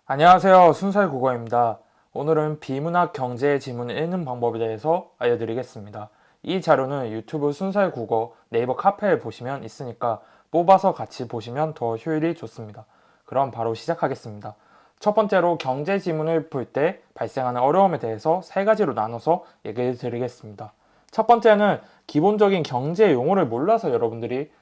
안녕하세요. 순살 국어입니다. 오늘은 비문학 경제 지문을 읽는 방법에 대해서 알려드리겠습니다. 이 자료는 유튜브 순살 국어 네이버 카페에 보시면 있으니까 뽑아서 같이 보시면 더 효율이 좋습니다. 그럼 바로 시작하겠습니다. 첫 번째로 경제 지문을 풀 때 발생하는 어려움에 대해서 세 가지로 나눠서 얘기해 드리겠습니다. 첫 번째는 기본적인 경제 용어를 몰라서 여러분들이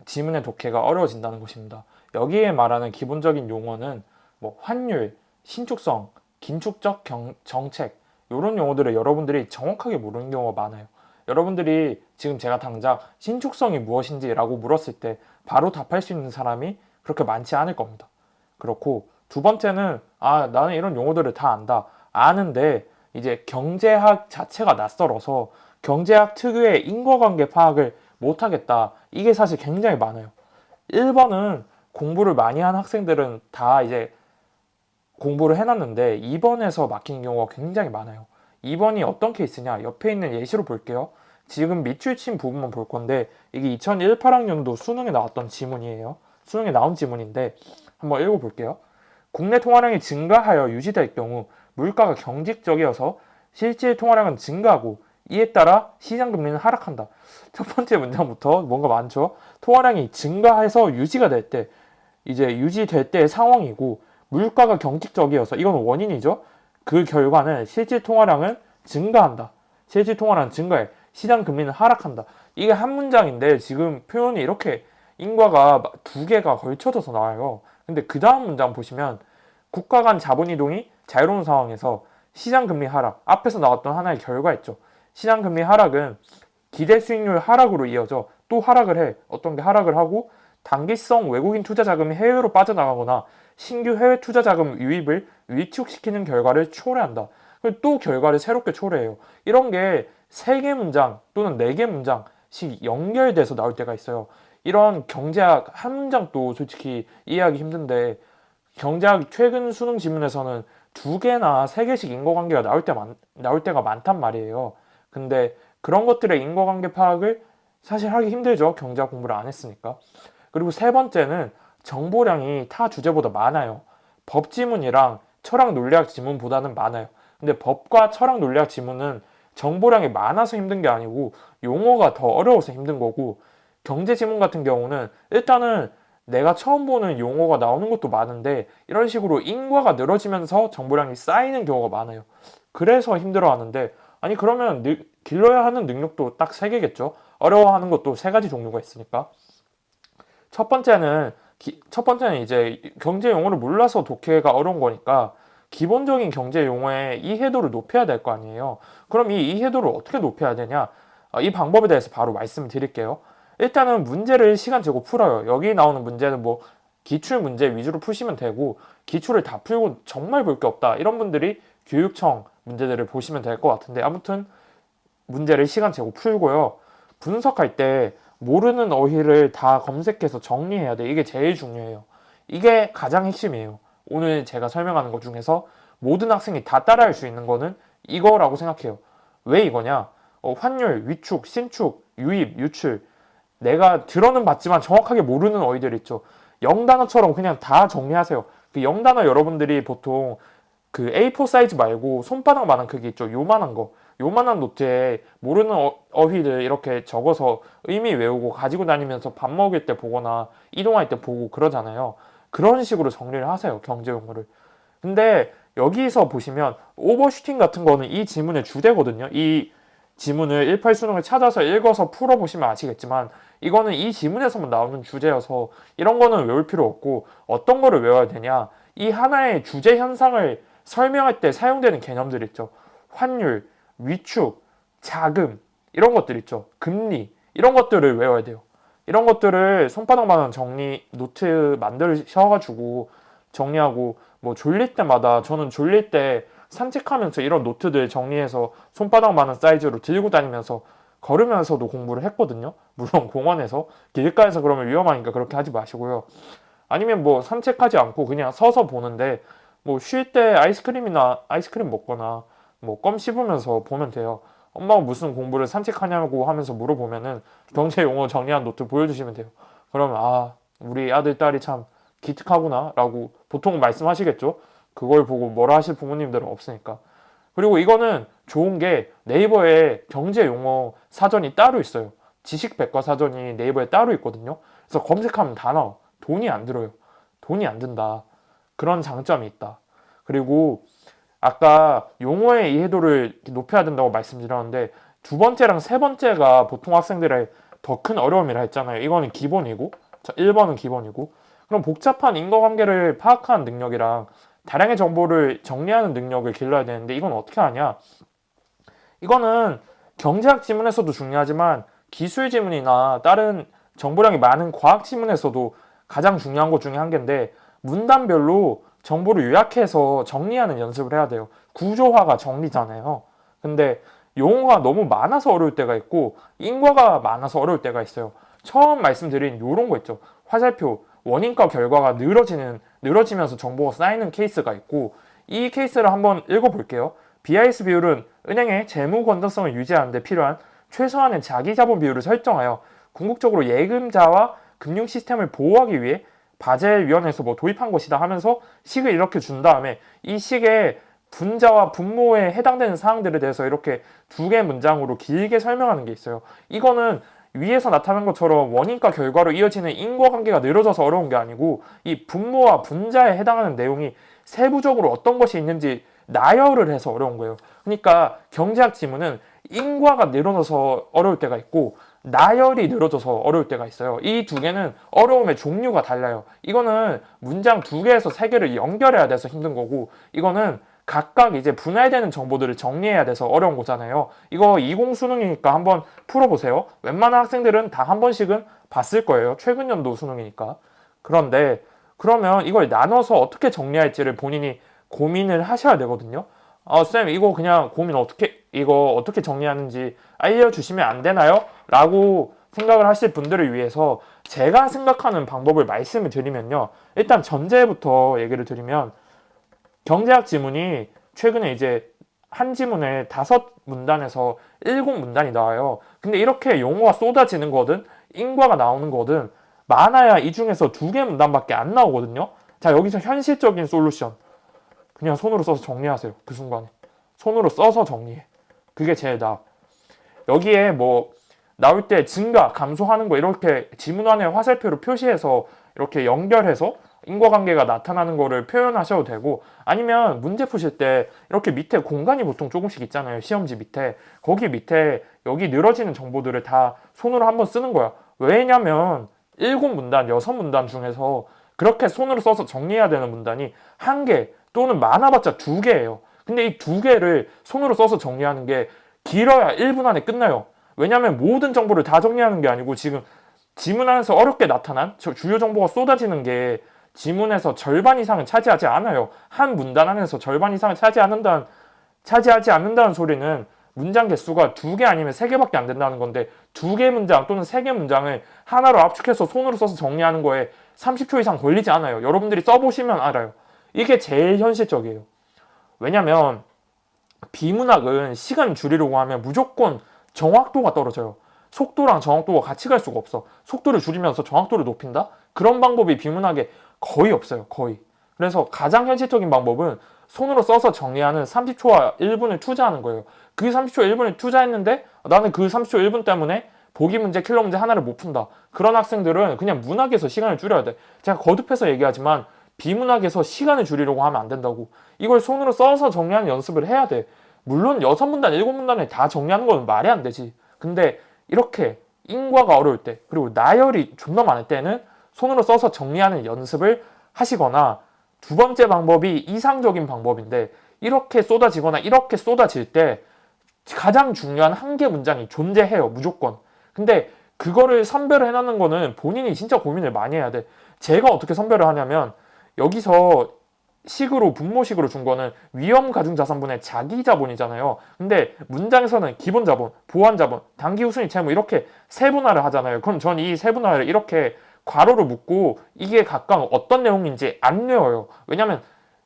지문의 독해가 어려워진다는 것입니다. 여기에 말하는 기본적인 용어는 환율, 신축성, 긴축적 정책 이런 용어들을 여러분들이 정확하게 모르는 경우가 많아요. 여러분들이 지금 제가 당장 신축성이 무엇인지라고 물었을 때 바로 답할 수 있는 사람이 그렇게 많지 않을 겁니다. 그렇고 두 번째는 나는 이런 용어들을 다 안다. 아는데 이제 경제학 자체가 낯설어서 경제학 특유의 인과관계 파악을 못하겠다. 이게 사실 굉장히 많아요. 1번은 공부를 많이 한 학생들은 다 이제 공부를 해놨는데 2번에서 막힌 경우가 굉장히 많아요. 2번이 어떤 케이스냐? 옆에 있는 예시로 볼게요. 지금 밑줄 친 부분만 볼 건데 이게 2018학년도 수능에 나왔던 지문이에요. 수능에 나온 지문인데 한번 읽어볼게요. 국내 통화량이 증가하여 유지될 경우 물가가 경직적이어서 실질 통화량은 증가하고 이에 따라 시장 금리는 하락한다. 첫 번째 문장부터 뭔가 많죠. 통화량이 증가해서 유지가 될 때, 이제 유지될 때의 상황이고 물가가 경직적이어서 이건 원인이죠. 그 결과는 실질 통화량은 증가한다. 실질 통화량은 증가해. 시장 금리는 하락한다. 이게 한 문장인데 지금 표현이 이렇게 인과가 두 개가 걸쳐져서 나와요. 근데 그 다음 문장 보시면 국가 간 자본 이동이 자유로운 상황에서 시장 금리 하락, 앞에서 나왔던 하나의 결과였죠. 시장 금리 하락은 기대 수익률 하락으로 이어져 또 하락을 해. 어떤 게 하락을 하고 단기성 외국인 투자 자금이 해외로 빠져나가거나 신규 해외 투자 자금 유입을 위축시키는 결과를 초래한다. 또 결과를 새롭게 초래해요. 이런 게 3개 문장 또는 4개 문장씩 연결돼서 나올 때가 있어요. 이런 경제학 한 문장도 솔직히 이해하기 힘든데 경제학 최근 수능 지문에서는 2개나 3개씩 인과관계가 나올 때가 많단 말이에요. 근데 그런 것들의 인과관계 파악을 사실 하기 힘들죠. 경제학 공부를 안 했으니까. 그리고 세 번째는 정보량이 타 주제보다 많아요. 법 지문이랑 철학 논리학 지문보다는 많아요. 근데 법과 철학 논리학 지문은 정보량이 많아서 힘든 게 아니고 용어가 더 어려워서 힘든 거고 경제 지문 같은 경우는 일단은 내가 처음 보는 용어가 나오는 것도 많은데 이런 식으로 인과가 늘어지면서 정보량이 쌓이는 경우가 많아요. 그래서 힘들어 하는데 아니 그러면 길러야 하는 능력도 딱 3개겠죠. 어려워하는 것도 3가지 종류가 있으니까. 첫 번째는 이제 경제 용어를 몰라서 독해가 어려운 거니까 기본적인 경제 용어의 이해도를 높여야 될 거 아니에요. 그럼 이 이해도를 어떻게 높여야 되냐? 이 방법에 대해서 바로 말씀드릴게요. 일단은 문제를 시간 재고 풀어요. 여기 나오는 문제는 기출 문제 위주로 푸시면 되고 기출을 다 풀고 정말 볼 게 없다. 이런 분들이 교육청 문제들을 보시면 될 것 같은데 아무튼 문제를 시간 재고 풀고요. 분석할 때 모르는 어휘를 다 검색해서 정리해야 돼. 이게 제일 중요해요. 이게 가장 핵심이에요. 오늘 제가 설명하는 것 중에서 모든 학생이 다 따라할 수 있는 거는 이거라고 생각해요. 왜 이거냐? 환율, 위축, 신축, 유입, 유출. 내가 들어는 봤지만 정확하게 모르는 어휘들 있죠. 영단어처럼 그냥 다 정리하세요. 그 영단어 여러분들이 보통 그 A4 사이즈 말고 손바닥만한 크기 있죠. 요만한 거. 요만한 노트에 모르는 어휘를 이렇게 적어서 의미 외우고 가지고 다니면서 밥 먹을 때 보거나 이동할 때 보고 그러잖아요. 그런 식으로 정리를 하세요. 경제 용어를. 근데 여기서 보시면 오버슈팅 같은 거는 이 지문의 주제거든요. 이 지문을 18 수능을 찾아서 읽어서 풀어보시면 아시겠지만 이거는 이 지문에서만 나오는 주제여서 이런 거는 외울 필요 없고 어떤 거를 외워야 되냐. 이 하나의 주제 현상을 설명할 때 사용되는 개념들 있죠. 환율, 위축, 자금 이런 것들 있죠. 금리 이런 것들을 외워야 돼요. 이런 것들을 손바닥만한 정리 노트 만드셔가지고 정리하고 졸릴 때마다 저는 졸릴 때 산책하면서 이런 노트들 정리해서 손바닥만한 사이즈로 들고 다니면서 걸으면서도 공부를 했거든요. 물론 공원에서 길가에서 그러면 위험하니까 그렇게 하지 마시고요. 아니면 산책하지 않고 그냥 서서 보는데 쉴 때 아이스크림 먹거나 껌 씹으면서 보면 돼요. 엄마가 무슨 공부를 산책하냐고 하면서 물어보면은 경제 용어 정리한 노트 보여주시면 돼요. 그러면 우리 아들 딸이 참 기특하구나 라고 보통 말씀하시겠죠. 그걸 보고 뭐라 하실 부모님들은 없으니까. 그리고 이거는 좋은 게 네이버에 경제 용어 사전이 따로 있어요. 지식백과사전이 네이버에 따로 있거든요. 그래서 검색하면 다 나와. 돈이 안 들어요. 돈이 안 든다. 그런 장점이 있다. 그리고 아까 용어의 이해도를 높여야 된다고 말씀드렸는데 두 번째랑 세 번째가 보통 학생들의 더 큰 어려움이라 했잖아요. 이거는 기본이고 1번은 기본이고 그럼 복잡한 인과관계를 파악하는 능력이랑 다량의 정보를 정리하는 능력을 길러야 되는데 이건 어떻게 하냐? 이거는 경제학 지문에서도 중요하지만 기술 지문이나 다른 정보량이 많은 과학 지문에서도 가장 중요한 것 중에 한 개인데 문단별로 정보를 요약해서 정리하는 연습을 해야 돼요. 구조화가 정리잖아요. 근데 용어가 너무 많아서 어려울 때가 있고 인과가 많아서 어려울 때가 있어요. 처음 말씀드린 이런 거 있죠. 화살표, 원인과 결과가 늘어지면서 정보가 쌓이는 케이스가 있고 이 케이스를 한번 읽어볼게요. BIS 비율은 은행의 재무 건전성을 유지하는 데 필요한 최소한의 자기 자본 비율을 설정하여 궁극적으로 예금자와 금융 시스템을 보호하기 위해 바젤위원회에서 뭐 도입한 것이다 하면서 식을 이렇게 준 다음에 이 식의 분자와 분모에 해당되는 사항들에 대해서 이렇게 두 개의 문장으로 길게 설명하는 게 있어요. 이거는 위에서 나타난 것처럼 원인과 결과로 이어지는 인과관계가 늘어져서 어려운 게 아니고 이 분모와 분자에 해당하는 내용이 세부적으로 어떤 것이 있는지 나열을 해서 어려운 거예요. 그러니까 경제학 지문은 인과가 늘어져서 어려울 때가 있고 나열이 늘어져서 어려울 때가 있어요. 이 두 개는 어려움의 종류가 달라요. 이거는 문장 두 개에서 세 개를 연결해야 돼서 힘든 거고 이거는 각각 이제 분할되는 정보들을 정리해야 돼서 어려운 거잖아요. 이거 20 수능이니까 한번 풀어보세요. 웬만한 학생들은 다 한 번씩은 봤을 거예요. 최근 연도 수능이니까. 그런데 그러면 이걸 나눠서 어떻게 정리할지를 본인이 고민을 하셔야 되거든요. 쌤, 이거 그냥 이거 어떻게 정리하는지 알려주시면 안 되나요? 라고 생각을 하실 분들을 위해서 제가 생각하는 방법을 말씀을 드리면요. 일단 전제부터 얘기를 드리면 경제학 지문이 최근에 이제 한 지문에 5문단에서 7문단이 나와요. 근데 이렇게 용어가 쏟아지는 거든 인과가 나오는 거든 많아야 이 중에서 2개 문단밖에 안 나오거든요. 자, 여기서 현실적인 솔루션. 그냥 손으로 써서 정리하세요. 그 순간에. 손으로 써서 정리해. 그게 제일 나아. 여기에 뭐 나올 때 증가, 감소하는 거 이렇게 지문안에 화살표로 표시해서 이렇게 연결해서 인과관계가 나타나는 거를 표현하셔도 되고 아니면 문제 푸실 때 이렇게 밑에 공간이 보통 조금씩 있잖아요. 시험지 밑에. 거기 밑에 여기 늘어지는 정보들을 다 손으로 한번 쓰는 거야. 왜냐면 7문단, 6문단 중에서 그렇게 손으로 써서 정리해야 되는 문단이 1개 또는 많아봤자 2개예요. 근데 이 2개를 손으로 써서 정리하는 게 길어야 1분 안에 끝나요. 왜냐면 모든 정보를 다 정리하는 게 아니고 지금 지문 안에서 어렵게 나타난 주요 정보가 쏟아지는 게 지문에서 절반 이상은 차지하지 않아요. 한 문단 안에서 절반 이상을 차지하지 않는다는 소리는 문장 개수가 2개 아니면 3개밖에 안 된다는 건데 2개 문장 또는 3개 문장을 하나로 압축해서 손으로 써서 정리하는 거에 30초 이상 걸리지 않아요. 여러분들이 써보시면 알아요. 이게 제일 현실적이에요. 왜냐면 비문학은 시간 줄이려고 하면 무조건 정확도가 떨어져요. 속도랑 정확도가 같이 갈 수가 없어. 속도를 줄이면서 정확도를 높인다? 그런 방법이 비문학에 거의 없어요. 거의. 그래서 가장 현실적인 방법은 손으로 써서 정리하는 30초와 1분을 투자하는 거예요. 그 30초 1분을 투자했는데 나는 그 30초 1분 때문에 보기 문제, 킬러 문제 하나를 못 푼다. 그런 학생들은 그냥 문학에서 시간을 줄여야 돼. 제가 거듭해서 얘기하지만 비문학에서 시간을 줄이려고 하면 안 된다고. 이걸 손으로 써서 정리하는 연습을 해야 돼. 물론 6문단, 7문단을 다 정리하는 건 말이 안 되지. 근데 이렇게 인과가 어려울 때 그리고 나열이 존나 많을 때는 손으로 써서 정리하는 연습을 하시거나 두 번째 방법이 이상적인 방법인데 이렇게 쏟아지거나 이렇게 쏟아질 때 가장 중요한 1개 문장이 존재해요. 무조건. 근데 그거를 선별을 해놓는 거는 본인이 진짜 고민을 많이 해야 돼. 제가 어떻게 선별을 하냐면 여기서 식으로 분모식으로 준 거는 위험 가중 자산분의 자기 자본이잖아요. 근데 문장에서는 기본 자본, 보완 자본, 단기 후순위 채무 이렇게 세분화를 하잖아요. 그럼 전 이 세분화를 이렇게 괄호로 묶고 이게 각각 어떤 내용인지 안 외워요. 왜냐면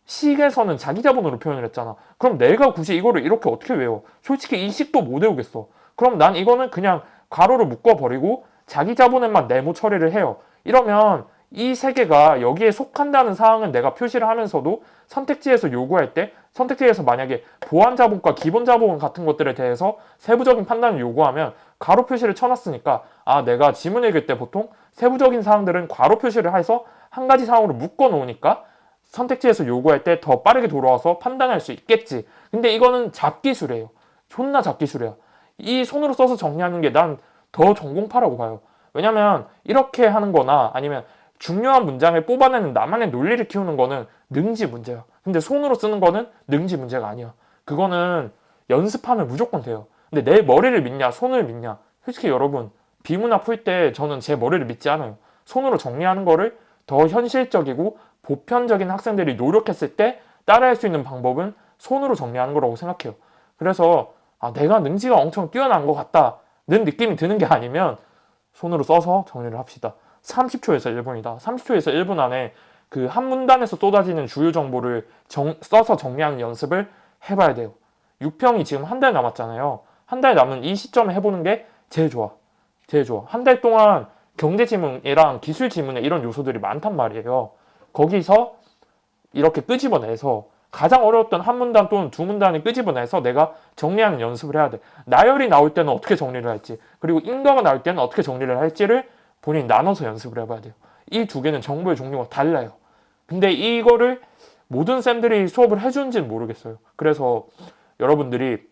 식에서는 자기 자본으로 표현을 했잖아. 그럼 내가 굳이 이거를 이렇게 어떻게 외워? 솔직히 이 식도 못 외우겠어. 그럼 난 이거는 그냥 괄호로 묶어버리고 자기 자본에만 네모 처리를 해요. 이러면 이 세 개가 여기에 속한다는 사항은 내가 표시를 하면서도 선택지에서 요구할 때 선택지에서 만약에 보안 자본과 기본 자본 같은 것들에 대해서 세부적인 판단을 요구하면 괄호 표시를 쳐놨으니까 내가 지문 읽을 때 보통 세부적인 사항들은 괄호 표시를 해서 한 가지 사항으로 묶어 놓으니까 선택지에서 요구할 때 더 빠르게 돌아와서 판단할 수 있겠지. 근데 이거는 잡기술이에요. 존나 잡기술이야. 이 손으로 써서 정리하는 게 난 더 전공파라고 봐요. 왜냐면 이렇게 하는 거나 아니면 중요한 문장을 뽑아내는 나만의 논리를 키우는 거는 능지 문제야. 근데 손으로 쓰는 거는 능지 문제가 아니야. 그거는 연습하면 무조건 돼요. 근데 내 머리를 믿냐, 손을 믿냐? 솔직히 여러분, 비문학 풀 때 저는 제 머리를 믿지 않아요. 손으로 정리하는 거를 더 현실적이고 보편적인 학생들이 노력했을 때 따라할 수 있는 방법은 손으로 정리하는 거라고 생각해요. 그래서 내가 능지가 엄청 뛰어난 것 같다는 느낌이 드는 게 아니면 손으로 써서 정리를 합시다. 30초에서 1분이다. 30초에서 1분 안에 그 한 문단에서 쏟아지는 주요 정보를 써서 정리하는 연습을 해봐야 돼요. 6평이 지금 한 달 남았잖아요. 한 달 남은 이 시점에 해보는 게 제일 좋아. 제일 좋아. 한 달 동안 경제 지문이랑 기술 지문에 이런 요소들이 많단 말이에요. 거기서 이렇게 끄집어내서 가장 어려웠던 한 문단 또는 두 문단을 끄집어내서 내가 정리하는 연습을 해야 돼. 나열이 나올 때는 어떻게 정리를 할지, 그리고 인과가 나올 때는 어떻게 정리를 할지를 본인이 나눠서 연습을 해봐야 돼요. 이 두 개는 정보의 종류가 달라요. 근데 이거를 모든 쌤들이 수업을 해주는지는 모르겠어요. 그래서 여러분들이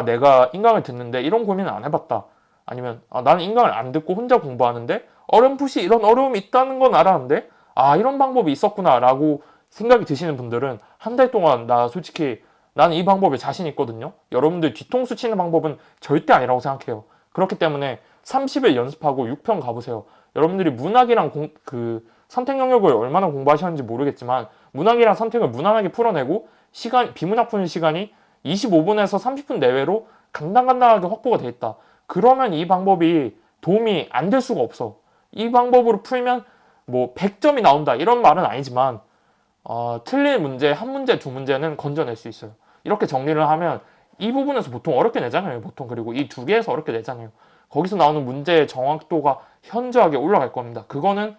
내가 인강을 듣는데 이런 고민은 안 해봤다. 아니면 나는 인강을 안 듣고 혼자 공부하는데 어렴풋이 이런 어려움이 있다는 건 알았는데 이런 방법이 있었구나 라고 생각이 드시는 분들은 한 달 동안 솔직히 나는 이 방법에 자신 있거든요. 여러분들 뒤통수 치는 방법은 절대 아니라고 생각해요. 그렇기 때문에 30일 연습하고 6평 가보세요. 여러분들이 문학이랑 선택 영역을 얼마나 공부하셨는지 모르겠지만 문학이랑 선택을 무난하게 풀어내고 비문학 푸는 시간이 25분에서 30분 내외로 간당간당하게 확보가 돼 있다. 그러면 이 방법이 도움이 안 될 수가 없어. 이 방법으로 풀면 뭐 100점이 나온다 이런 말은 아니지만 틀린 문제, 한 문제, 두 문제는 건져낼 수 있어요. 이렇게 정리를 하면 이 부분에서 보통 어렵게 내잖아요. 보통 그리고 이 두 개에서 어렵게 내잖아요. 거기서 나오는 문제의 정확도가 현저하게 올라갈 겁니다. 그거는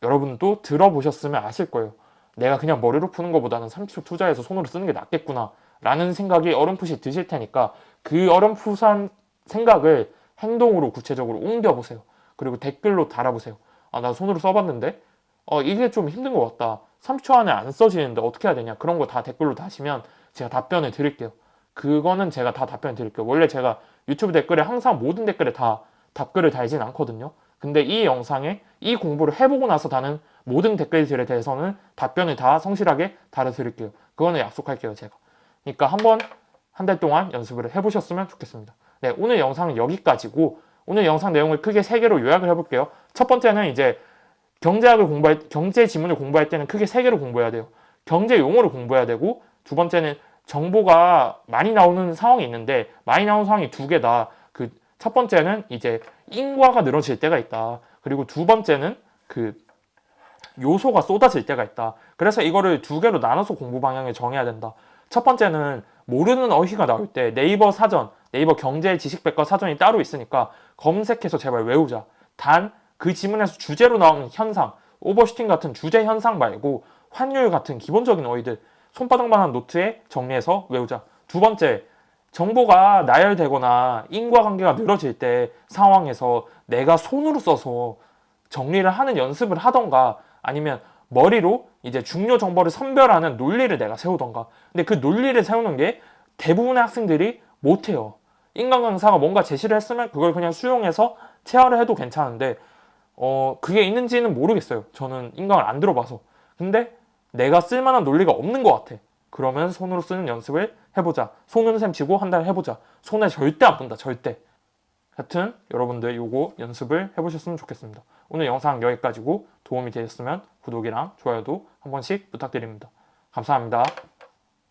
여러분도 들어보셨으면 아실 거예요. 내가 그냥 머리로 푸는 것보다는 30초 투자해서 손으로 쓰는 게 낫겠구나 라는 생각이 어렴풋이 드실 테니까 그 어렴풋한 생각을 행동으로 구체적으로 옮겨보세요. 그리고 댓글로 달아보세요. 나 손으로 써봤는데 이게 좀 힘든 것 같다. 30초 안에 안 써지는데 어떻게 해야 되냐. 그런 거 다 댓글로 다시면 제가 답변을 드릴게요. 그거는 제가 다 답변을 드릴게요. 원래 제가 유튜브 댓글에 항상 모든 댓글에 다 답글을 달진 않거든요. 근데 이 영상에 이 공부를 해보고 나서 다는 모든 댓글들에 대해서는 답변을 다 성실하게 달아드릴게요. 그거는 약속할게요, 제가. 그러니까 한 달 동안 연습을 해보셨으면 좋겠습니다. 네, 오늘 영상은 여기까지고 오늘 영상 내용을 크게 3개로 요약을 해볼게요. 첫 번째는 이제 경제 지문을 공부할 때는 크게 3개로 공부해야 돼요. 경제 용어를 공부해야 되고 두 번째는 정보가 많이 나오는 상황이 있는데 많이 나오는 상황이 2개다. 첫 번째는 이제 인과가 늘어질 때가 있다. 그리고 두 번째는 요소가 쏟아질 때가 있다. 그래서 이거를 2개로 나눠서 공부 방향을 정해야 된다. 첫 번째는 모르는 어휘가 나올 때 네이버 사전, 네이버 경제 지식백과 사전이 따로 있으니까 검색해서 제발 외우자. 단 그 지문에서 주제로 나오는 현상, 오버슈팅 같은 주제 현상 말고 환율 같은 기본적인 어휘들 손바닥만한 노트에 정리해서 외우자. 두 번째, 정보가 나열되거나 인과관계가 늘어질 때 상황에서 내가 손으로 써서 정리를 하는 연습을 하던가 아니면 머리로 이제 중요 정보를 선별하는 논리를 내가 세우던가. 근데 그 논리를 세우는 게 대부분의 학생들이 못해요. 인간 강사가 뭔가 제시를 했으면 그걸 그냥 수용해서 체화를 해도 괜찮은데 그게 있는지는 모르겠어요. 저는 인강을 안 들어봐서. 근데 내가 쓸만한 논리가 없는 것 같아. 그러면 손으로 쓰는 연습을 해보자. 손으로 셈 치고 한 달 해보자. 손에 절대 안 본다. 절대. 하여튼 여러분들 요거 연습을 해보셨으면 좋겠습니다. 오늘 영상 여기까지고 도움이 되셨으면 구독이랑 좋아요도 한 번씩 부탁드립니다. 감사합니다.